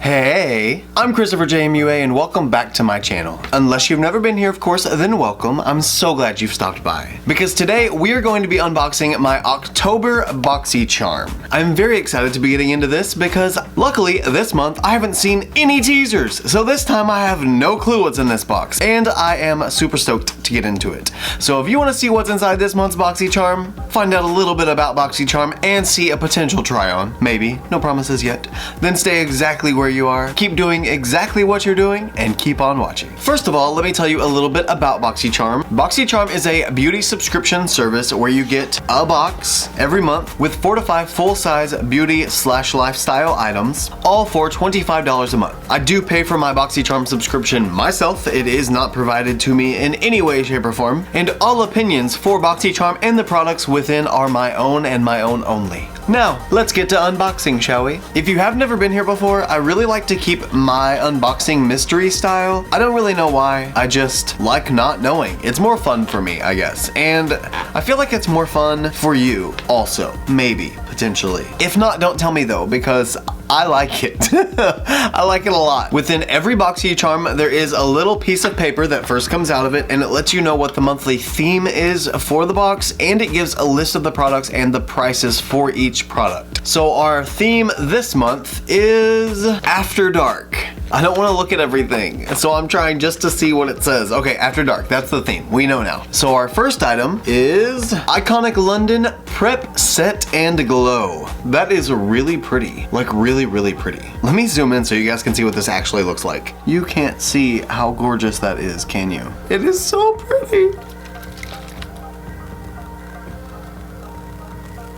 Hey, I'm ChristopherJMUA and welcome back to my channel. Unless you've never been here, of course, then welcome. I'm so glad you've stopped by. Because today we are going to be unboxing my October Boxycharm. I'm very excited to be getting into this because luckily this month I haven't seen any teasers. So this time I have no clue what's in this box and I am super stoked to get into it. So if you want to see what's inside this month's Boxycharm, find out a little bit about Boxycharm and see a potential try on, maybe, no promises yet, then stay exactly where you are, keep doing exactly what you're doing, and keep on watching. First of all, let me tell you a little bit about Boxycharm. Boxycharm is a beauty subscription service where you get a box every month with 4 to 5 full-size beauty/lifestyle items, all for $25 a month. I do pay for my Boxycharm subscription myself. It is not provided to me in any way, shape, or form, and all opinions for Boxycharm and the products within are my own and my own only. Now, let's get to unboxing, shall we? If you have never been here before, I really like to keep my unboxing mystery style. I don't really know why, I just like not knowing. It's more fun for me, I guess. And I feel like it's more fun for you also, maybe, potentially. If not, don't tell me though, because I like it. I like it a lot. Within every Boxycharm, there is a little piece of paper that first comes out of it, and it lets you know what the monthly theme is for the box, and it gives a list of the products and the prices for each product. So our theme this month is After Dark. I don't want to look at everything, so I'm trying just to see what it says. Okay, After Dark, that's the theme. We know now. So our first item is Iconic London Prep Set and Glow. That is really pretty, like really pretty. Let me zoom in so you guys can see what this actually looks like. You can't see how gorgeous that is, can you? It is so pretty.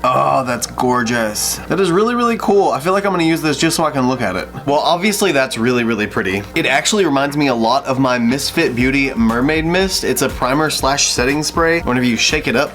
Oh, that's gorgeous. That is really cool. I feel like I'm gonna use this just so I can look at it. Well, obviously that's really pretty. It actually reminds me a lot of my Misfit Beauty Mermaid Mist. It's a primer/setting spray. Whenever you shake it up,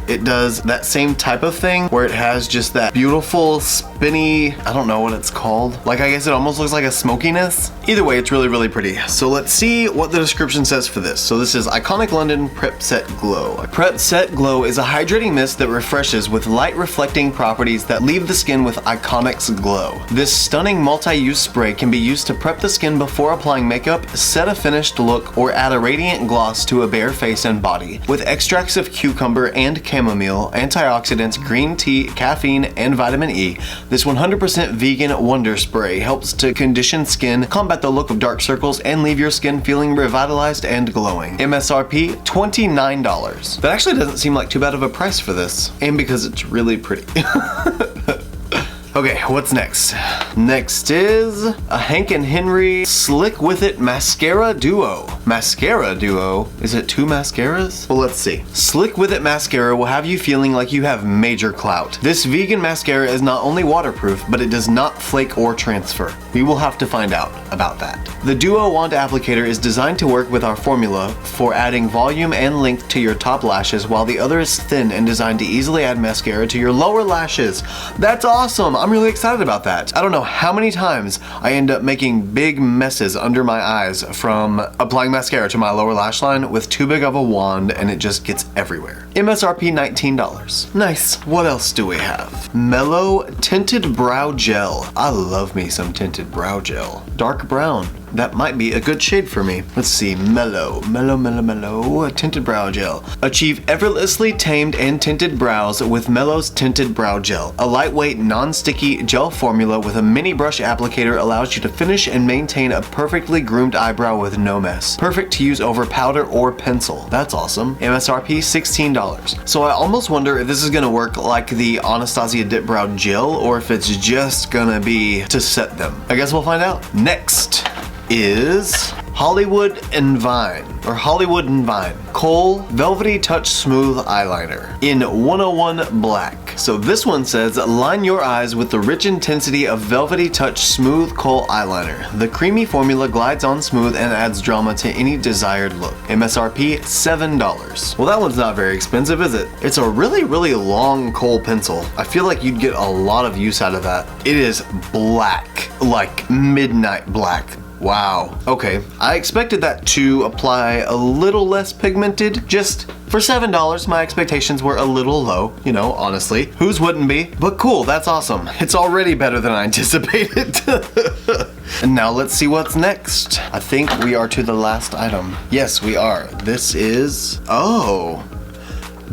it does that same type of thing where it has just that beautiful spinny, I don't know what it's called. Like, I guess it almost looks like a smokiness. Either way, it's really pretty. So let's see what the description says for this. So this is Iconic London Prep Set Glow. Prep Set Glow is a hydrating mist that refreshes with light reflecting properties that leave the skin with Iconic's glow. This stunning multi-use spray can be used to prep the skin before applying makeup, set a finished look, or add a radiant gloss to a bare face and body. With extracts of cucumber and chamomile, antioxidants, green tea, caffeine, and vitamin E, this 100% vegan wonder spray helps to condition skin, combat the look of dark circles, and leave your skin feeling revitalized and glowing. MSRP $29. That actually doesn't seem like too bad of a price for this, and because it's really pretty. Okay, what's next? Next is a Hank & Henry Slick With It Mascara Duo. Mascara Duo? Is it 2 mascaras? Well, let's see. Slick With It Mascara will have you feeling like you have major clout. This vegan mascara is not only waterproof, but it does not flake or transfer. We will have to find out about that. The Duo Wand Applicator is designed to work with our formula for adding volume and length to your top lashes, while the other is thin and designed to easily add mascara to your lower lashes. That's awesome! I'm really excited about that. I don't know how many times I end up making big messes under my eyes from applying mascara to my lower lash line with too big of a wand, and it just gets everywhere. MSRP $19. Nice. What else do we have? Mellow Tinted Brow Gel. I love me some tinted brow gel. Dark brown. That might be a good shade for me. Let's see, Mellow, Tinted Brow Gel. Achieve effortlessly tamed and tinted brows with Mellow's Tinted Brow Gel. A lightweight, non-sticky gel formula with a mini brush applicator allows you to finish and maintain a perfectly groomed eyebrow with no mess. Perfect to use over powder or pencil. That's awesome. MSRP $16. So I almost wonder if this is gonna work like the Anastacio Dip Brow Gel, or if it's just gonna be to set them. I guess we'll find out. Next is Hollywood and Vine Kohl Velvety Touch Smooth Eyeliner in 101 Black. So this one says, line your eyes with the rich intensity of Velvety Touch Smooth Kohl Eyeliner. The creamy formula glides on smooth and adds drama to any desired look. MSRP $7. Well, that one's not very expensive, is it? It's a really long kohl pencil. I feel like you'd get a lot of use out of that. It is black, like midnight black. Wow. Okay, I expected that to apply a little less pigmented. Just for $7, my expectations were a little low, you know, honestly. Whose wouldn't be? But cool, that's awesome. It's already better than I anticipated. And now let's see what's next. I think we are to the last item. Yes, we are. This is, oh,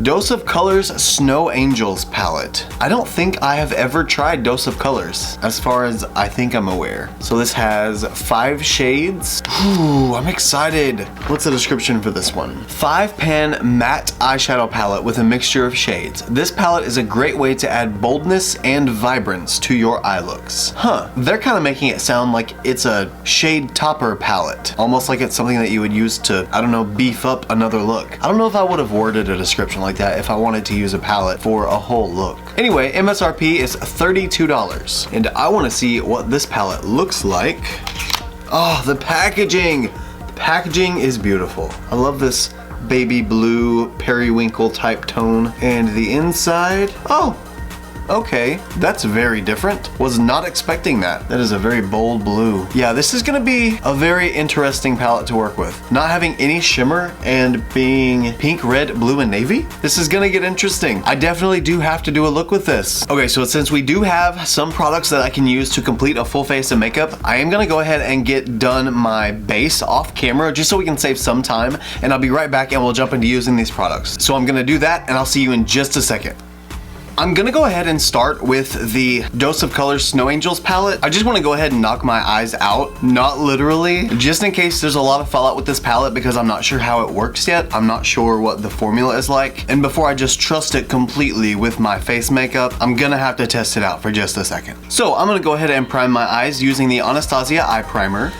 Dose of Colors Snow Angels palette. I don't think I have ever tried Dose of Colors, as far as I think I'm aware. So this has 5 shades. Ooh, I'm excited. What's the description for this one? 5-pan matte eyeshadow palette with a mixture of shades. This palette is a great way to add boldness and vibrance to your eye looks. Huh, they're kind of making it sound like it's a shade topper palette. Almost like it's something that you would use to, I don't know, beef up another look. I don't know if I would have worded a description like that if I wanted to use a palette for a whole look. Anyway, MSRP is $32, and I want to see what this palette looks like. Oh, the packaging! The packaging is beautiful. I love this baby blue periwinkle type tone, and the inside, oh, okay, that's very different. Was not expecting that. That is a very bold blue. Yeah, this is gonna be a very interesting palette to work with. Not having any shimmer and being pink, red, blue, and navy. This is gonna get interesting. I definitely do have to do a look with this. Okay, so since we do have some products that I can use to complete a full face of makeup, I am gonna go ahead and get done my base off camera just so we can save some time, and I'll be right back and we'll jump into using these products. So I'm gonna do that and I'll see you in just a second. I'm gonna go ahead and start with the Dose of Colors Snow Angels palette. I just wanna go ahead and knock my eyes out, not literally, just in case there's a lot of fallout with this palette because I'm not sure how it works yet. I'm not sure what the formula is like. And before I just trust it completely with my face makeup, I'm gonna have to test it out for just a second. So I'm gonna go ahead and prime my eyes using the Anastacio Eye Primer.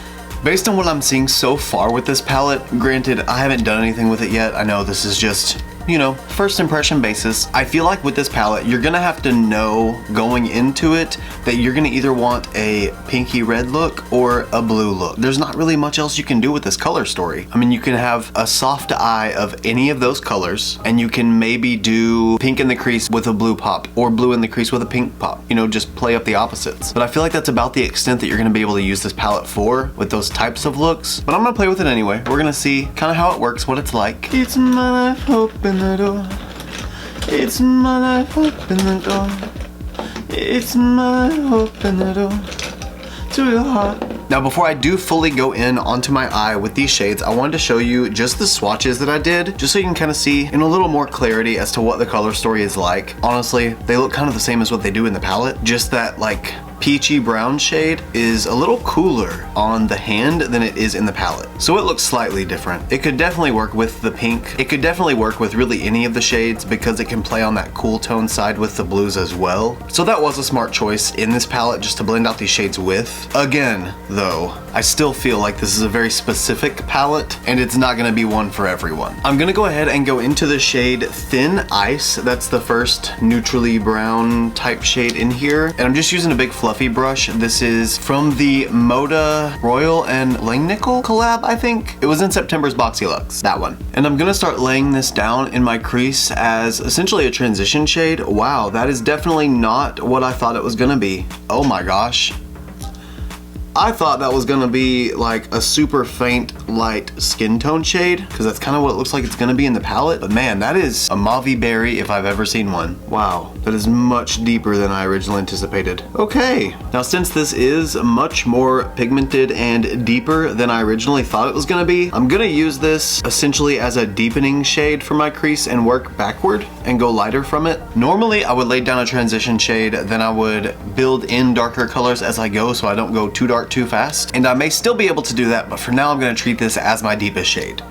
Based on what I'm seeing so far with this palette, granted, I haven't done anything with it yet. I know this is just, you know, first impression basis. I feel like with this palette, you're gonna have to know going into it that you're gonna either want a pinky red look or a blue look. There's not really much else you can do with this color story. I mean, you can have a soft eye of any of those colors, and you can maybe do pink in the crease with a blue pop or blue in the crease with a pink pop. You know, just play up the opposites. But I feel like that's about the extent that you're gonna be able to use this palette for with those types of looks. But I'm gonna play with it anyway. We're gonna see kind of how it works, what it's like. It's my life, open the door. It's my life, open the door. It's my life, open the door to your heart. Now before I do fully go in onto my eye with these shades, I wanted to show you just the swatches that I did, just so you can kind of see in a little more clarity as to what the color story is like. Honestly, they look kind of the same as what they do in the palette, just that like peachy brown shade is a little cooler on the hand than it is in the palette. So it looks slightly different. It could definitely work with the pink. It could definitely work with really any of the shades because it can play on that cool tone side with the blues as well. So that was a smart choice in this palette just to blend out these shades with. Again, though, I still feel like this is a very specific palette and it's not gonna be one for everyone. I'm gonna go ahead and go into the shade Thin Ice. That's the first neutrally brown type shade in here. And I'm just using a big fluffy brush. This is from the Moda Royal and Langnickel collab, I think. It was in September's Boxy Luxe, that one. And I'm gonna start laying this down in my crease as essentially a transition shade. Wow, that is definitely not what I thought it was gonna be. Oh my gosh. I thought that was gonna be like a super faint light skin tone shade because that's kind of what it looks like it's gonna be in the palette. But man, that is a mauvey berry if I've ever seen one. Wow, that is much deeper than I originally anticipated. Okay, now since this is much more pigmented and deeper than I originally thought it was gonna be, I'm gonna use this essentially as a deepening shade for my crease and work backward and go lighter from it. Normally I would lay down a transition shade, then I would build in darker colors as I go so I don't go too dark too fast, and I may still be able to do that, but for now I'm going to treat this as my deepest shade.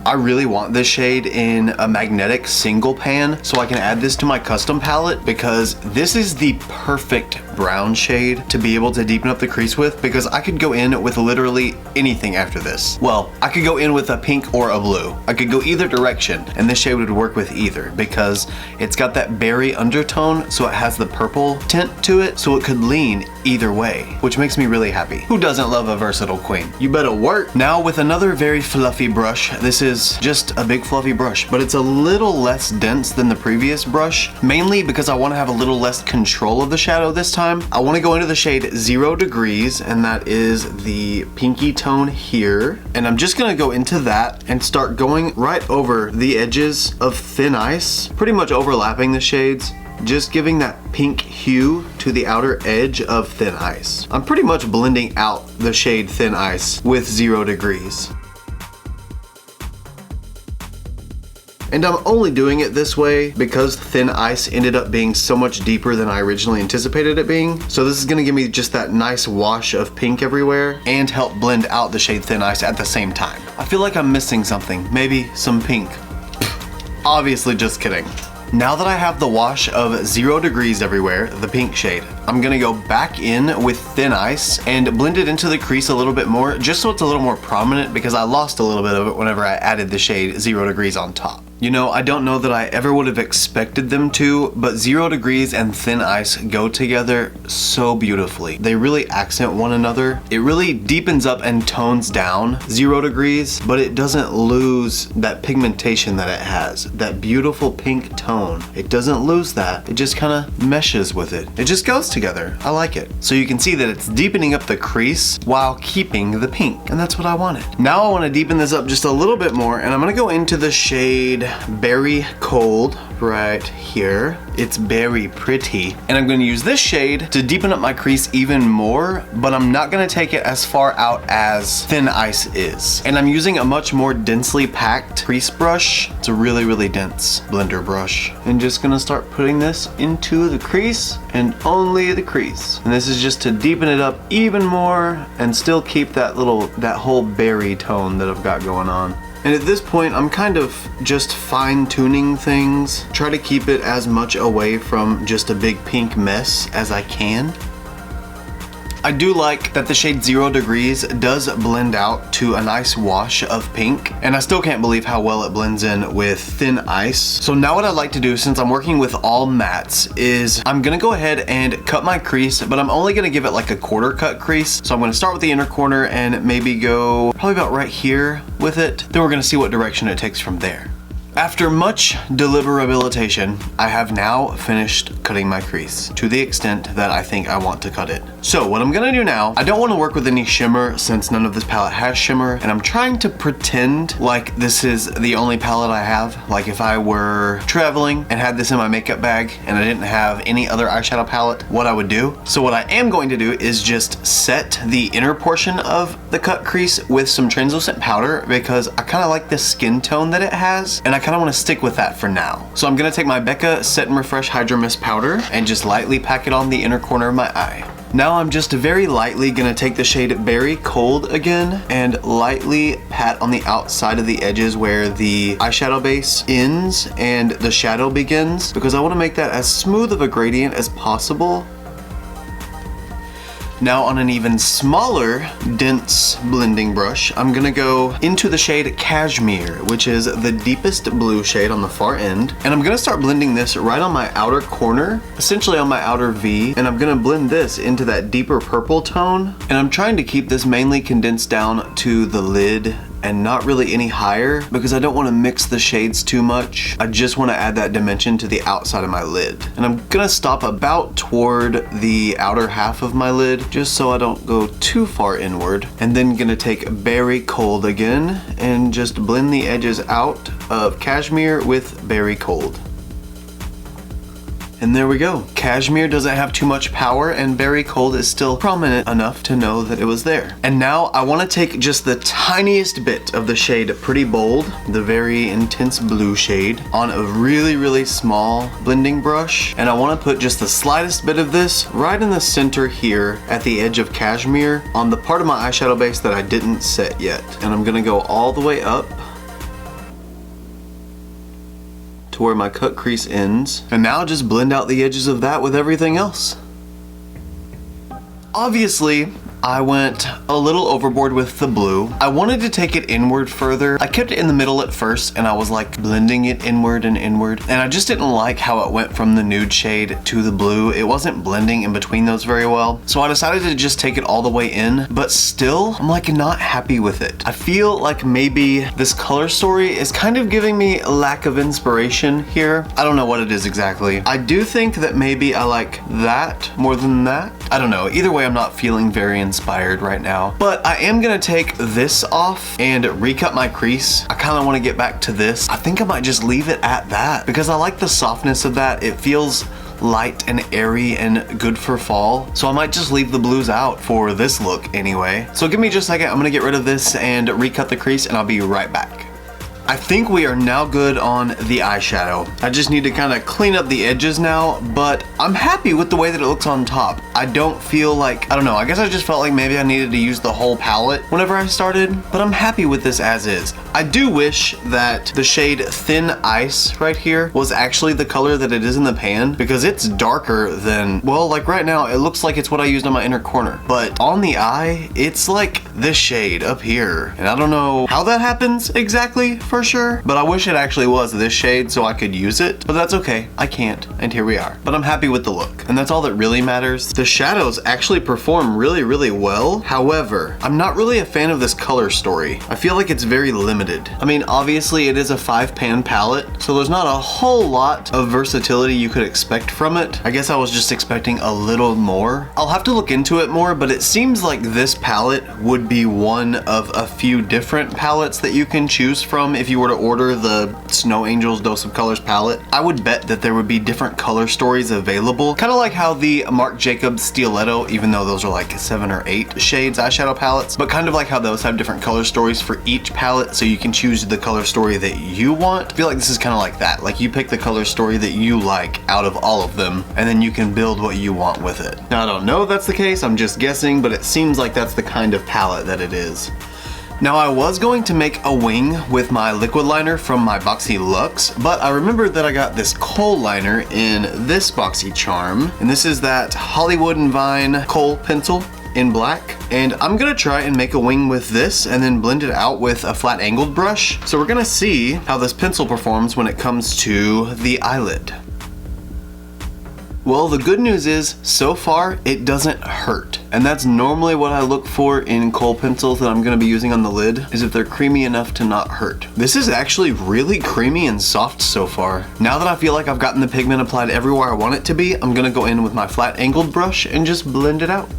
I really want this shade in a magnetic single pan so I can add this to my custom palette because this is the perfect brown shade to be able to deepen up the crease with because I could go in with literally anything after this. Well, I could go in with a pink or a blue. I could go either direction and this shade would work with either because it's got that berry undertone so it has the purple tint to it so it could lean either way, which makes me really happy. Who doesn't love a versatile queen? You better work. Now with another very fluffy brush, this is just a big fluffy brush, but it's a little less dense than the previous brush, mainly because I want to have a little less control of the shadow this time. I want to go into the shade 0 Degrees, and that is the pinky tone here. And I'm just going to go into that and start going right over the edges of Thin Ice, pretty much overlapping the shades. just giving that pink hue to the outer edge of Thin Ice. I'm pretty much blending out the shade Thin Ice with 0 degrees. And I'm only doing it this way because Thin Ice ended up being so much deeper than I originally anticipated it being. So this is gonna give me just that nice wash of pink everywhere and help blend out the shade Thin Ice at the same time. I feel like I'm missing something, maybe some pink. Obviously just kidding. Now that I have the wash of 0 degrees everywhere, the pink shade, I'm gonna go back in with Thin Ice and blend it into the crease a little bit more, just so it's a little more prominent because I lost a little bit of it whenever I added the shade 0 degrees on top. You know, I don't know that I ever would have expected them to, but 0 degrees and Thin Ice go together so beautifully. They really accent one another. It really deepens up and tones down 0 degrees, but it doesn't lose that pigmentation that it has, that beautiful pink tone. It doesn't lose that. It just kind of meshes with it. It just goes together. I like it. So you can see that it's deepening up the crease while keeping the pink, and that's what I wanted. Now I want to deepen this up just a little bit more, and I'm going to go into the shade Berry Cold right here. It's very pretty. And I'm going to use this shade to deepen up my crease even more, but I'm not going to take it as far out as Thin Ice is. And I'm using a much more densely packed crease brush. It's a really, really dense blender brush. And just going to start putting this into the crease and only the crease. And this is just to deepen it up even more and still keep that whole berry tone that I've got going on. And at this point, I'm kind of just fine-tuning things. Try to keep it as much away from just a big pink mess as I can. I do like that the shade 0 degrees does blend out to a nice wash of pink, and I still can't believe how well it blends in with Thin Ice. So now what I like to do, since I'm working with all mattes, is I'm gonna go ahead and cut my crease, but I'm only gonna give it like a quarter cut crease. So I'm gonna start with the inner corner and maybe go probably about right here with it. Then we're gonna see what direction it takes from there. After much deliberabilitation, I have now finished cutting my crease to the extent that I think I want to cut it. So what I'm gonna do now, I don't want to work with any shimmer since none of this palette has shimmer, and I'm trying to pretend like this is the only palette I have. Like if I were traveling and had this in my makeup bag and I didn't have any other eyeshadow palette, what I would do. So what I am going to do is just set the inner portion of the cut crease with some translucent powder because I kind of like the skin tone that it has, and I kind of want to stick with that for now. So I'm going to take my Becca Set and Refresh Hydro Mist powder and just lightly pack it on the inner corner of my eye. Now I'm just very lightly going to take the shade Berry Cold again and lightly pat on the outside of the edges where the eyeshadow base ends and the shadow begins, because I want to make that as smooth of a gradient as possible. Now on an even smaller, dense blending brush, I'm gonna go into the shade Cashmere, which is the deepest blue shade on the far end. And I'm gonna start blending this right on my outer corner, essentially on my outer V. And I'm gonna blend this into that deeper purple tone. And I'm trying to keep this mainly condensed down to the lid and not really any higher because I don't want to mix the shades too much. I just want to add that dimension to the outside of my lid. And I'm gonna stop about toward the outer half of my lid just so I don't go too far inward. And then gonna take Berry Cold again and just blend the edges out of Cashmere with Berry Cold. And there we go. Cashmere doesn't have too much power and Berry Cold is still prominent enough to know that it was there. And now I want to take just the tiniest bit of the shade Pretty Bold, the very intense blue shade, on a really, really small blending brush. And I want to put just the slightest bit of this right in the center here at the edge of Cashmere on the part of my eyeshadow base that I didn't set yet. And I'm going to go all the way up to where my cut crease ends. And now just blend out the edges of that with everything else. Obviously, I went a little overboard with the blue. I wanted to take it inward further. I kept it in the middle at first and I was like blending it inward and inward. And I just didn't like how it went from the nude shade to the blue. It wasn't blending in between those very well. So I decided to just take it all the way in, but still I'm like not happy with it. I feel like maybe this color story is kind of giving me a lack of inspiration here. I don't know what it is exactly. I do think that maybe I like that more than that. I don't know. Either way, I'm not feeling very inspired right now. But I am gonna take this off and recut my crease. I kind of want to get back to this. I think I might just leave it at that because I like the softness of that. It feels light and airy and good for fall. So I might just leave the blues out for this look anyway. So give me just a second, I'm gonna get rid of this and recut the crease and I'll be right back. I think we are now good on the eyeshadow. I just need to kind of clean up the edges now, but I'm happy with the way that it looks on top. I don't feel like, I don't know, I guess I just felt like maybe I needed to use the whole palette whenever I started, but I'm happy with this as is. I do wish that the shade Thin Ice right here was actually the color that it is in the pan, because it's darker than, well, like right now, it looks like it's what I used on my inner corner, but on the eye, it's like this shade up here, and I don't know how that happens exactly for sure, but I wish it actually was this shade so I could use it, but that's okay, I can't, and here we are. But I'm happy with the look, and that's all that really matters. The shadows actually perform really, really well. However, I'm not really a fan of this color story. I feel like it's very limited. I mean, obviously it is a 5-pan palette, so there's not a whole lot of versatility you could expect from it. I guess I was just expecting a little more. I'll have to look into it more, but it seems like this palette would be one of a few different palettes that you can choose from if you were to order the Snow Angels Dose of Colors palette. I would bet that there would be different color stories available, kind of like how the Marc Jacobs Stiletto, even though those are like 7 or 8 shades eyeshadow palettes, but kind of like how those have different color stories for each palette, so you can choose the color story that you want. I feel like this is kind of like that. Like you pick the color story that you like out of all of them, and then you can build what you want with it. Now I don't know if that's the case, I'm just guessing, but it seems like that's the kind of palette that it is. Now I was going to make a wing with my liquid liner from my Boxy Luxe, but I remembered that I got this kohl liner in this Boxycharm, and this is that Hollywood and Vine kohl pencil in black, and I'm gonna try and make a wing with this and then blend it out with a flat angled brush. So we're gonna see how this pencil performs when it comes to the eyelid. Well, the good news is, so far, it doesn't hurt. And that's normally what I look for in kohl pencils that I'm gonna be using on the lid, is if they're creamy enough to not hurt. This is actually really creamy and soft so far. Now that I feel like I've gotten the pigment applied everywhere I want it to be, I'm gonna go in with my flat angled brush and just blend it out.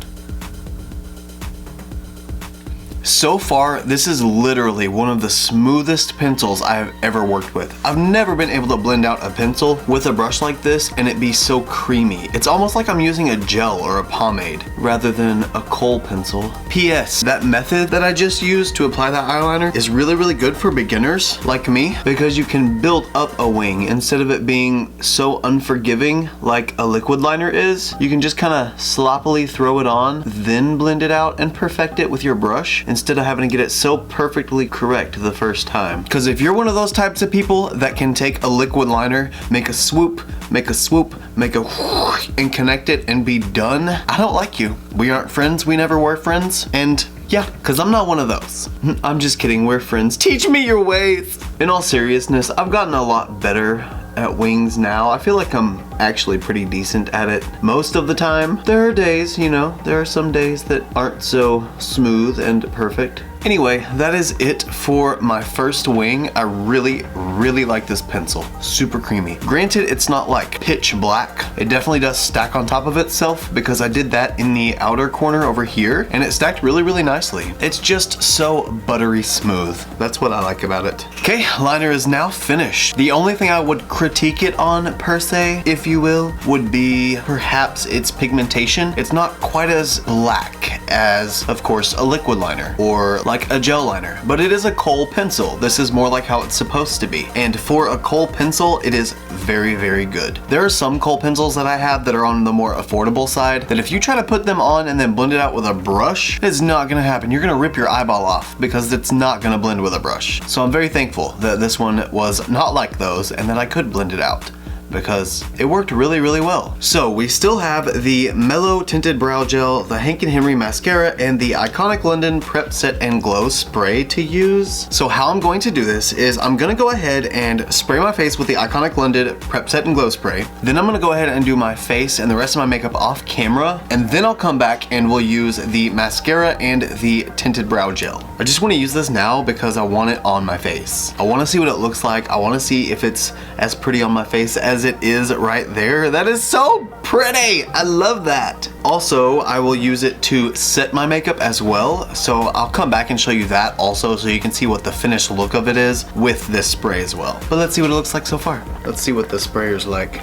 So far, this is literally one of the smoothest pencils I have ever worked with. I've never been able to blend out a pencil with a brush like this and it be so creamy. It's almost like I'm using a gel or a pomade rather than a kohl pencil. P.S. That method that I just used to apply that eyeliner is really, really good for beginners like me, because you can build up a wing instead of it being so unforgiving like a liquid liner is. You can just kind of sloppily throw it on, then blend it out and perfect it with your brush, instead of having to get it so perfectly correct the first time. Because if you're one of those types of people that can take a liquid liner, make a swoop, make a whoosh, and connect it and be done, I don't like you. We aren't friends, we never were friends, and yeah, because I'm not one of those. I'm just kidding, we're friends. Teach me your ways! In all seriousness, I've gotten a lot better at wings now. I feel like I'm actually pretty decent at it most of the time. There are days, you know, there are some days that aren't so smooth and perfect. Anyway, that is it for my first wing. I really, really like this pencil. Super creamy. Granted, it's not like pitch black. It definitely does stack on top of itself because I did that in the outer corner over here and it stacked really, really nicely. It's just so buttery smooth. That's what I like about it. Okay, liner is now finished. The only thing I would critique it on per se, if you will, would be perhaps its pigmentation. It's not quite as black as, of course, a liquid liner or like a gel liner, but it is a kohl pencil. This is more like how it's supposed to be. And for a kohl pencil, it is very, very good. There are some kohl pencils that I have that are on the more affordable side that if you try to put them on and then blend it out with a brush, it's not gonna happen. You're gonna rip your eyeball off because it's not gonna blend with a brush. So I'm very thankful that this one was not like those and that I could blend it out, because it worked really, really well. So we still have the Mellow Tinted Brow Gel, the Hank & Henry Mascara, and the Iconic London Prep Set and Glow Spray to use. So how I'm going to do this is I'm gonna go ahead and spray my face with the Iconic London Prep Set and Glow Spray. Then I'm gonna go ahead and do my face and the rest of my makeup off camera. And then I'll come back and we'll use the mascara and the Tinted Brow Gel. I just wanna use this now because I want it on my face. I wanna see what it looks like. I wanna see if it's as pretty on my face as it is right there. That is so pretty. I love that. Also, I will use it to set my makeup as well. So I'll come back and show you that also so you can see what the finished look of it is with this spray as well. But let's see what it looks like so far. Let's see what the sprayer's like.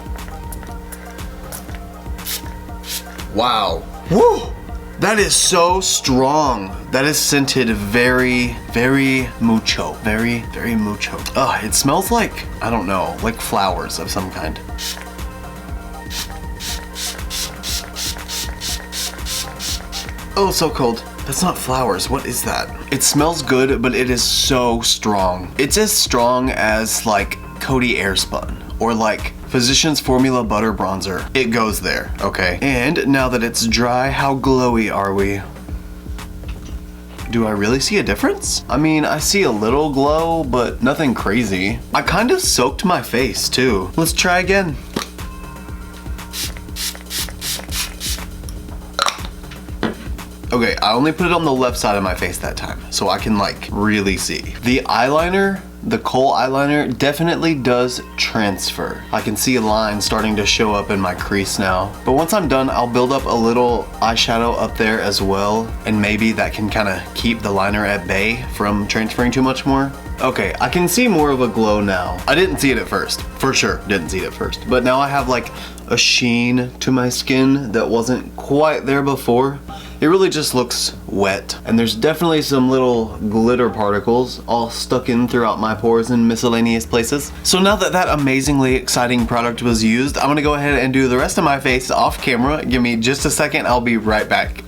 Wow. Woo! That is so strong. That is scented very, very mucho. Very, very mucho. Ugh, it smells like, I don't know, like flowers of some kind. Oh, so cold. That's not flowers. What is that? It smells good, but it is so strong. It's as strong as like Coty Airspun or like Physicians Formula Butter Bronzer. It goes there, okay? And now that it's dry, how glowy are we? Do I really see a difference? I mean, I see a little glow, but nothing crazy. I kind of soaked my face too. Let's try again. Okay, I only put it on the left side of my face that time, so I can like really see. The eyeliner, the kohl eyeliner, definitely does transfer. I can see a line starting to show up in my crease now. But once I'm done, I'll build up a little eyeshadow up there as well, and maybe that can kind of keep the liner at bay from transferring too much more. Okay, I can see more of a glow now. I didn't see it at first, for sure, didn't see it at first. But now I have like a sheen to my skin that wasn't quite there before. It really just looks wet, and there's definitely some little glitter particles all stuck in throughout my pores in miscellaneous places. So now that that amazingly exciting product was used, I'm gonna go ahead and do the rest of my face off camera. Give me just a second, I'll be right back.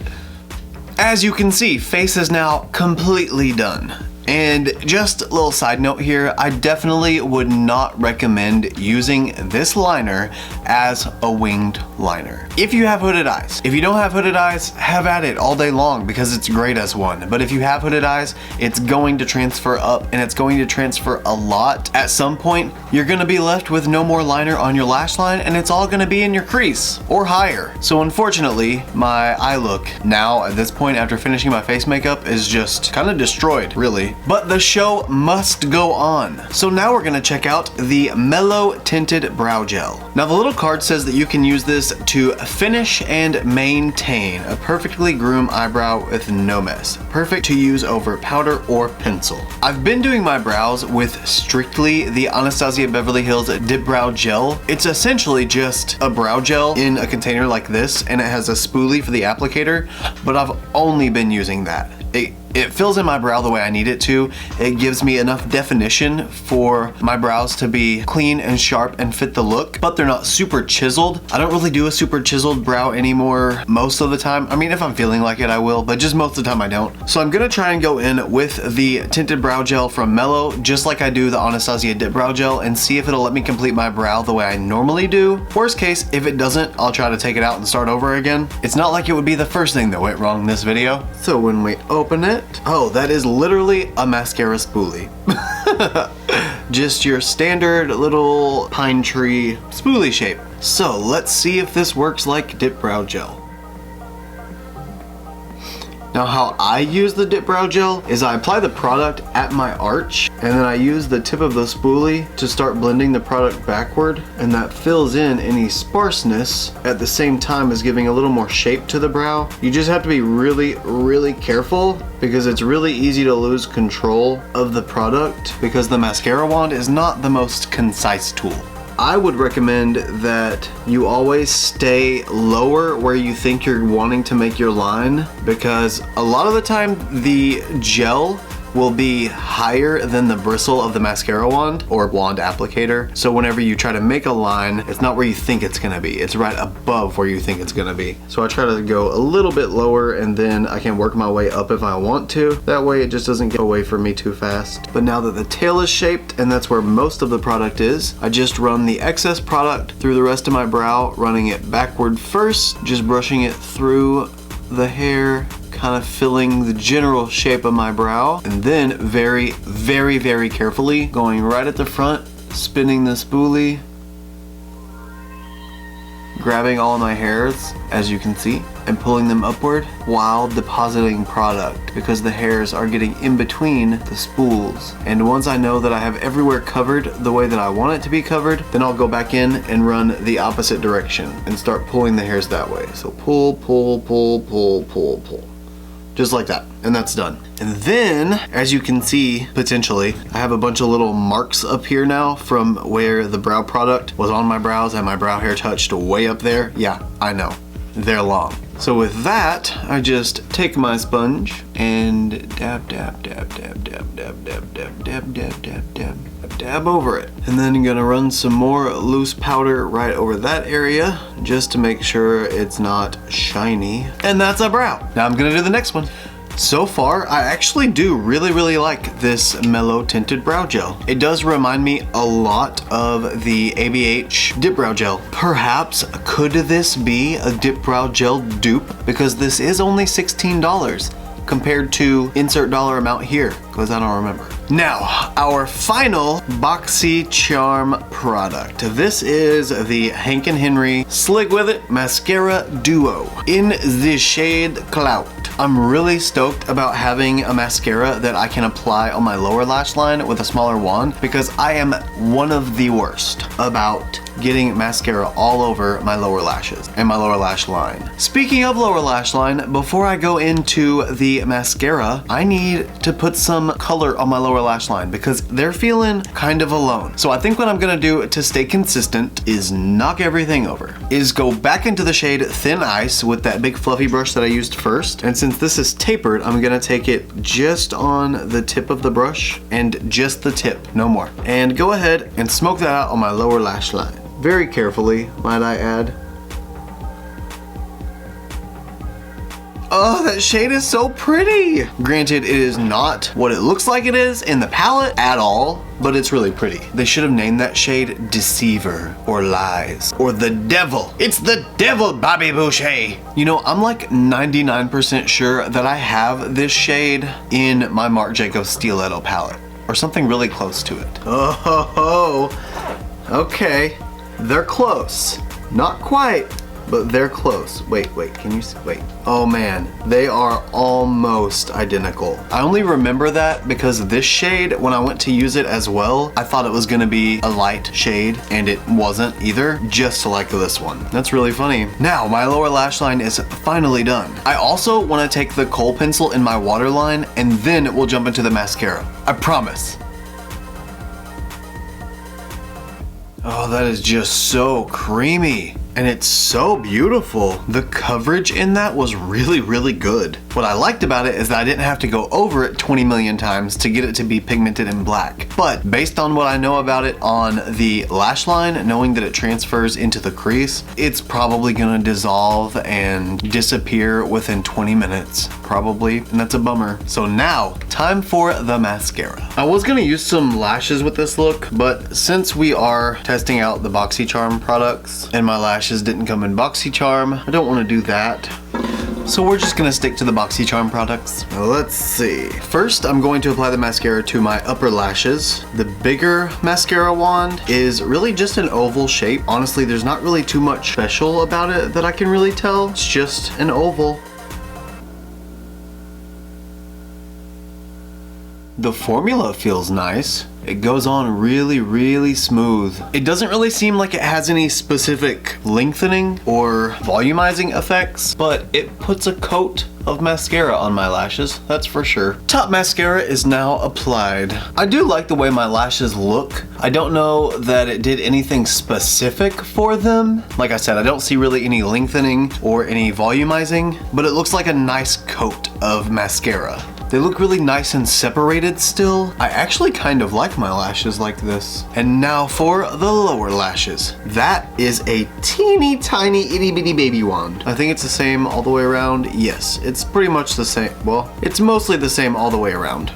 As you can see, face is now completely done. And just a little side note here, I definitely would not recommend using this liner as a winged liner. If you have hooded eyes. If you don't have hooded eyes, have at it all day long because it's great as one. But if you have hooded eyes, it's going to transfer up, and it's going to transfer a lot. At some point, you're gonna be left with no more liner on your lash line, and it's all gonna be in your crease or higher. So unfortunately, my eye look now at this point after finishing my face makeup is just kind of destroyed, really. But the show must go on. So now we're gonna check out the Mellow Tinted Brow Gel. Now the little card says that you can use this to finish and maintain a perfectly groomed eyebrow with no mess. Perfect to use over powder or pencil. I've been doing my brows with strictly the Anastacio Beverly Hills Dip Brow Gel. It's essentially just a brow gel in a container like this, and it has a spoolie for the applicator, but I've only been using that. It fills in my brow the way I need it to. It gives me enough definition for my brows to be clean and sharp and fit the look, but they're not super chiseled. I don't really do a super chiseled brow anymore most of the time. I mean, if I'm feeling like it, I will, but just most of the time I don't. So I'm gonna try and go in with the Tinted Brow Gel from Mellow, just like I do the Anastacio Dip Brow Gel, and see if it'll let me complete my brow the way I normally do. Worst case, if it doesn't, I'll try to take it out and start over again. It's not like it would be the first thing that went wrong in this video. So when we open it, oh, that is literally a mascara spoolie. Just your standard little pine tree spoolie shape. So let's see if this works like Dip Brow Gel. Now how I use the Dip Brow Gel is I apply the product at my arch, and then I use the tip of the spoolie to start blending the product backward, and that fills in any sparseness at the same time as giving a little more shape to the brow. You just have to be really, really careful because it's really easy to lose control of the product because the mascara wand is not the most concise tool. I would recommend that you always stay lower where you think you're wanting to make your line, because a lot of the time the gel will be higher than the bristle of the mascara wand or wand applicator. So whenever you try to make a line, it's not where you think it's gonna be. It's right above where you think it's gonna be. So I try to go a little bit lower, and then I can work my way up if I want to. That way it just doesn't get away from me too fast. But now that the tail is shaped, and that's where most of the product is, I just run the excess product through the rest of my brow, running it backward first, just brushing it through the hair, kind of filling the general shape of my brow, and then very, very, very carefully going right at the front, spinning the spoolie, grabbing all of my hairs, as you can see, and pulling them upward while depositing product, because the hairs are getting in between the spools. And once I know that I have everywhere covered the way that I want it to be covered, then I'll go back in and run the opposite direction and start pulling the hairs that way. So pull, pull, pull, pull, pull, pull. Just like that, and that's done. And then, as you can see, potentially, I have a bunch of little marks up here now from where the brow product was on my brows and my brow hair touched way up there. Yeah, I know. they're long. So with that, I just take my sponge and dab, dab, dab, dab, dab, dab, dab, dab, dab, dab, dab, dab, dab over it. And then I'm gonna run some more loose powder right over that area just to make sure it's not shiny. And that's a brow. Now I'm gonna do the next one. So far, I actually do really like this Mellow Tinted Brow Gel. It does remind me a lot of the ABH Dip Brow Gel. Perhaps, could this be a Dip Brow Gel dupe? Because this is only $16 compared to insert dollar amount here, because I don't remember. Now, our final Boxycharm product. This is the Hank & Henry Slick With It Mascara Duo in the shade Clout. I'm really stoked about having a mascara that I can apply on my lower lash line with a smaller wand, because I am one of the worst about getting mascara all over my lower lashes and my lower lash line. Speaking of lower lash line, before I go into the mascara, I need to put some color on my lower lash line because they're feeling kind of alone. So I think what I'm gonna do to stay consistent is knock everything over. Is go back into the shade Thin Ice with that big fluffy brush that I used first. And since this is tapered, I'm gonna take it just on the tip of the brush and just the tip, no more. And go ahead and smoke that out on my lower lash line. Very carefully, might I add. Oh, that shade is so pretty. Granted, it is not what it looks like it is in the palette at all, but it's really pretty. They should have named that shade Deceiver or Lies or The Devil. It's the devil, Bobby Boucher. You know, I'm like 99% sure that I have this shade in my Marc Jacobs Stiletto palette or something really close to it. Oh, okay. They're close. Not quite, but they're close. Wait, can you see? Wait. Oh man, they are almost identical. I only remember that because this shade, when I went to use it as well, I thought it was gonna be a light shade and it wasn't either, just like this one. That's really funny. Now, my lower lash line is finally done. I also wanna take the kohl pencil in my waterline and then we'll jump into the mascara. I promise. Oh, that is just so creamy. And it's so beautiful. The coverage in that was really good. What I liked about it is that I didn't have to go over it 20 million times to get it to be pigmented in black. But based on what I know about it on the lash line, knowing that it transfers into the crease, it's probably gonna dissolve and disappear within 20 minutes, probably, and that's a bummer. So now, time for the mascara. I was gonna use some lashes with this look, but since we are testing out the Boxycharm products and my lashes didn't come in Boxycharm, I don't want to do that. So we're just gonna stick to the Boxycharm products. Let's see. First, I'm going to apply the mascara to my upper lashes. The bigger mascara wand is really just an oval shape. Honestly, there's not really too much special about it that I can really tell. It's just an oval. The formula feels nice. It goes on really smooth. It doesn't really seem like it has any specific lengthening or volumizing effects, but it puts a coat of mascara on my lashes, that's for sure. Top mascara is now applied. I do like the way my lashes look. I don't know that it did anything specific for them. Like I said, I don't see really any lengthening or any volumizing, but it looks like a nice coat of mascara. They look really nice and separated still. I actually kind of like my lashes like this. And now for the lower lashes. That is a teeny tiny itty bitty baby wand. I think it's the same all the way around. Yes, it's pretty much the same. Well, it's mostly the same all the way around.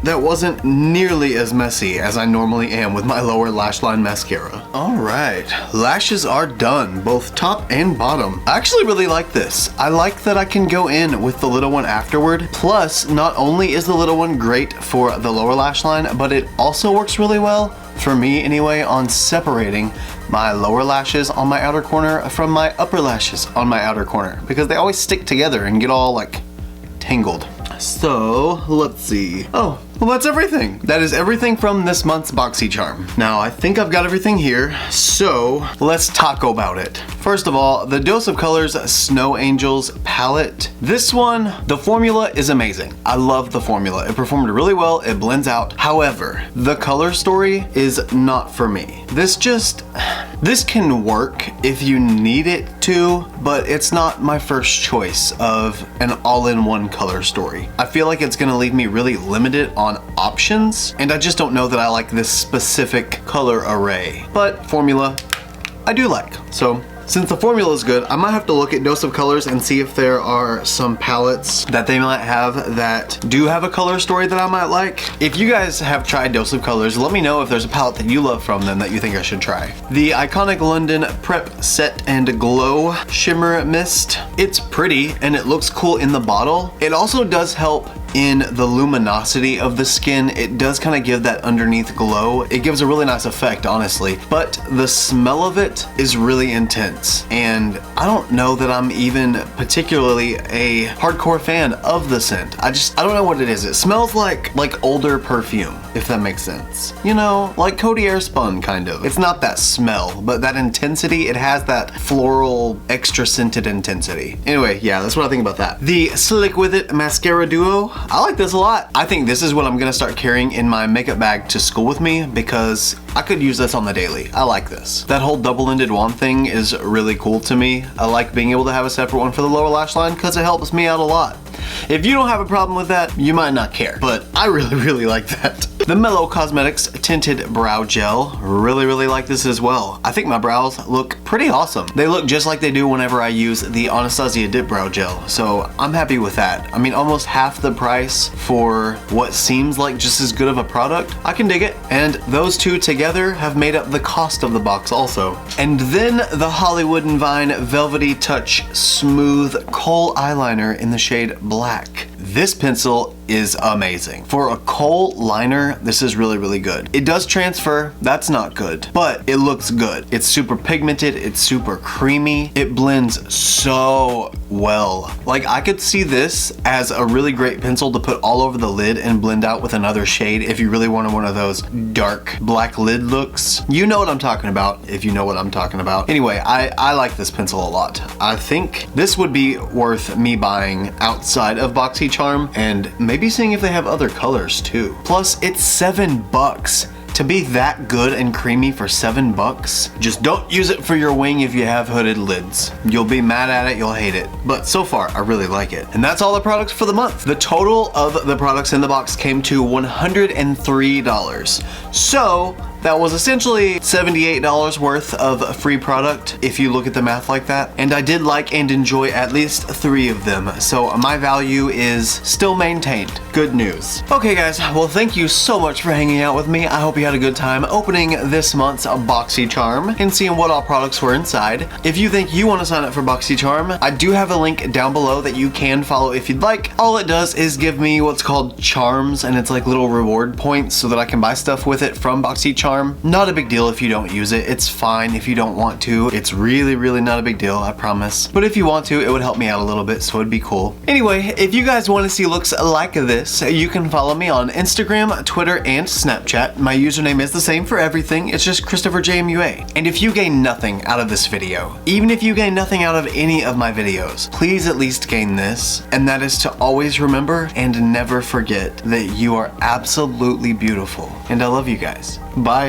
That wasn't nearly as messy as I normally am with my lower lash line mascara. All right, lashes are done, both top and bottom. I actually really like this. I like that I can go in with the little one afterward. Plus, not only is the little one great for the lower lash line, but it also works really well, for me anyway, on separating my lower lashes on my outer corner from my upper lashes on my outer corner, because they always stick together and get all like tangled. So let's see. Oh, well, that's everything. That is everything from this month's Boxycharm. Now, I think I've got everything here, so let's talk about it. First of all, the Dose of Colors Snow Angels palette. This one, the formula is amazing. I love the formula. It performed really well. It blends out. However, the color story is not for me. This just This can work if you need it to, but it's not my first choice of an all-in-one color story. I feel like it's gonna leave me really limited on options, and I just don't know that I like this specific color array. But formula, I do like. So since the formula is good, I might have to look at Dose of Colors and see if there are some palettes that they might have that do have a color story that I might like. If you guys have tried Dose of Colors, let me know if there's a palette that you love from them that you think I should try. The iconic London Prep Set and Glow Shimmer Mist. It's pretty and it looks cool in the bottle. It also does help in the luminosity of the skin. It does kind of give that underneath glow. It gives a really nice effect, honestly, but the smell of it is really intense, and I don't know that I'm even particularly a hardcore fan of the scent. I don't know what it is. It smells like older perfume, if that makes sense. You know, like Coty Airspun, kind of. It's not that smell, but that intensity, it has that floral, extra scented intensity. Anyway, yeah, that's what I think about that. The Slick With It Mascara Duo, I like this a lot. I think this is what I'm gonna start carrying in my makeup bag to school with me because I could use this on the daily. I like this. That whole double-ended wand thing is really cool to me. I like being able to have a separate one for the lower lash line because it helps me out a lot. If you don't have a problem with that, you might not care, but I really like that. The Mellow Cosmetics Tinted Brow Gel, really like this as well. I think my brows look pretty awesome. They look just like they do whenever I use the Anastacio Dip Brow Gel, so I'm happy with that. I mean, almost half the price for what seems like just as good of a product. I can dig it, and those two together have made up the cost of the box also. And then the Hollywood & Vine Velvety Touch Smooth Kohl Eyeliner in the shade Black. This pencil is amazing. For a kohl liner, this is really good. It does transfer, that's not good, but it looks good. It's super pigmented, it's super creamy. It blends so well. Like, I could see this as a really great pencil to put all over the lid and blend out with another shade if you really wanted one of those dark black lid looks. You know what I'm talking about if you know what I'm talking about. Anyway, I like this pencil a lot. I think this would be worth me buying outside of Boxycharm and maybe seeing if they have other colors too. Plus, it's $7. To be that good and creamy for $7, just don't use it for your wing if you have hooded lids. You'll be mad at it, you'll hate it. But so far, I really like it. And that's all the products for the month. The total of the products in the box came to $103. So that was essentially $78 worth of free product if you look at the math like that. And I did like and enjoy at least 3 of them. So my value is still maintained. Good news. Okay guys, well thank you so much for hanging out with me. I hope you had a good time opening this month's Boxycharm and seeing what all products were inside. If you think you want to sign up for Boxycharm, I do have a link down below that you can follow if you'd like. All it does is give me what's called charms, and it's like little reward points so that I can buy stuff with it from Boxycharm. Not a big deal if you don't use it. It's fine if you don't want to. It's really not a big deal, I promise. But if you want to, it would help me out a little bit, so it'd be cool. Anyway, if you guys want to see looks like this, you can follow me on Instagram, Twitter, and Snapchat. My username is the same for everything. It's just ChristopherJMUA. And if you gain nothing out of this video, even if you gain nothing out of any of my videos, please at least gain this, and that is to always remember and never forget that you are absolutely beautiful. And I love you guys. Bye.